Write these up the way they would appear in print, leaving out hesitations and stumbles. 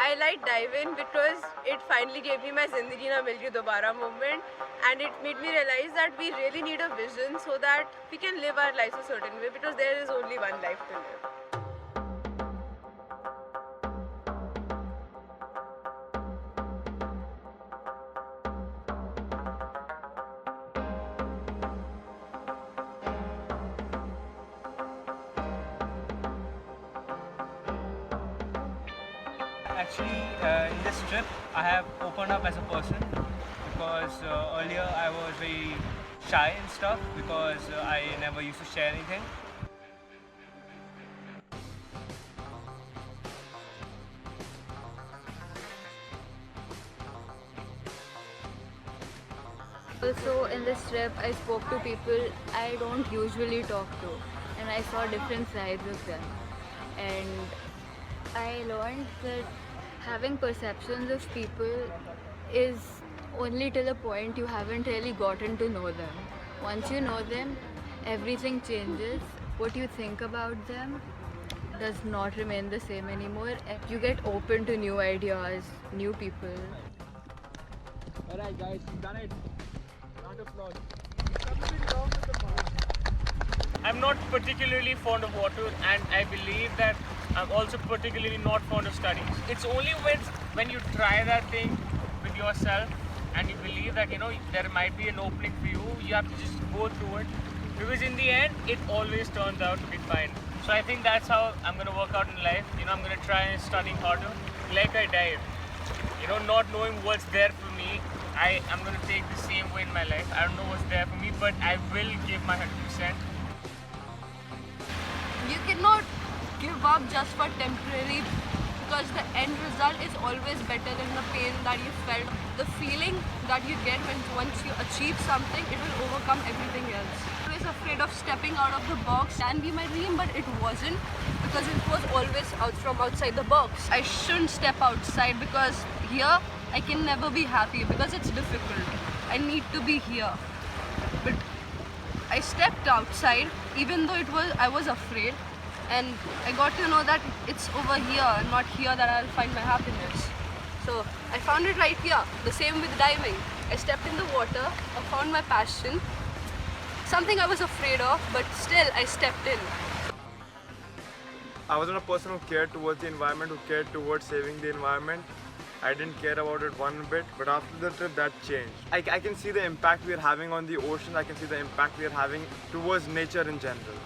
I like diving because it finally gave me my Zindagi Na Milgi Dobara moment, and it made me realize that we really need a vision so that we can live our lives a certain way, because there is only one life to live. Actually, in this trip, I have opened up as a person because earlier I was very shy and stuff because I never used to share anything. Also, in this trip, I spoke to people I don't usually talk to, and I saw different sides of them. And I learned that having perceptions of people is only till a point you haven't really gotten to know them. Once you know them, everything changes. What you think about them does not remain the same anymore. And you get open to new ideas, new people. Alright guys, you done it. Round of applause. I'm not particularly fond of water, and I believe that I'm also particularly not fond of studies. It's only when you try that thing with yourself and you believe that there might be an opening for you, you have to just go through it, because in the end it always turns out to be fine. So I think that's how I'm gonna work out in life. I'm gonna try studying harder, like I dive. Not knowing what's there for me, I'm gonna take the same way in my life. I don't know what's there for me, but I will give my 100%. You cannot give up just for temporary, because the end result is always better than the pain that you felt. The feeling that you get once you achieve something, it will overcome everything else. I was afraid of stepping out of the box. Can be my dream, but it wasn't, because it was always from outside the box. I shouldn't step outside, because here I can never be happy, because it's difficult. I need to be here. But I stepped outside, even though I was afraid, and I got to know that it's over here and not here that I'll find my happiness. So I found it right here. The same with diving. I stepped in the water, I found my passion, something I was afraid of, but still I stepped in. I wasn't a person who cared towards the environment, who cared towards saving the environment. I didn't care about it one bit, but after the trip that changed. I can see the impact we are having on the ocean. I can see the impact we are having towards nature in general.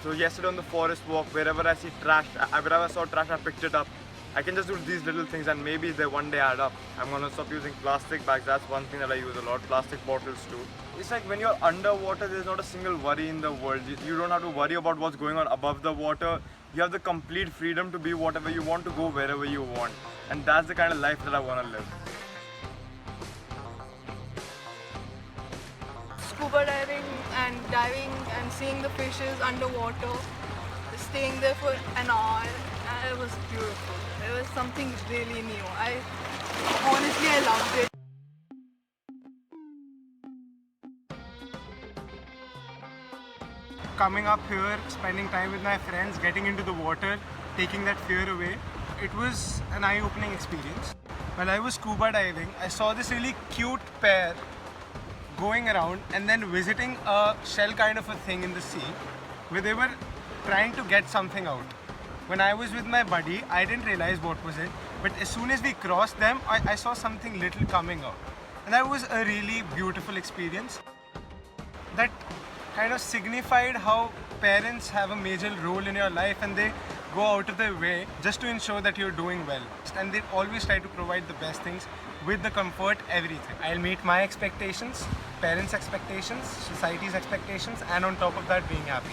So yesterday on the forest walk, wherever I see trash, wherever I saw trash, I picked it up. I can just do these little things, and maybe they one day add up. I'm gonna stop using plastic bags. That's one thing that I use a lot. Plastic bottles too. It's like when you're underwater, there's not a single worry in the world. You don't have to worry about what's going on above the water. You have the complete freedom to be whatever you want, to go wherever you want. And that's the kind of life that I want to live. Scuba diving and seeing the fishes underwater, staying there for an hour, and it was beautiful. It was something really new. I loved it. Coming up here, spending time with my friends, getting into the water, taking that fear away, it was an eye-opening experience. While I was scuba diving, I saw this really cute pair going around and then visiting a shell kind of a thing in the sea where they were trying to get something out. When I was with my buddy, I didn't realize what was it, but as soon as we crossed them, I saw something little coming out. And that was a really beautiful experience. That kind of signified how parents have a major role in your life, and they go out of their way just to ensure that you're doing well. And they always try to provide the best things with the comfort, everything. I'll meet my expectations, parents' expectations, society's expectations, and on top of that, being happy.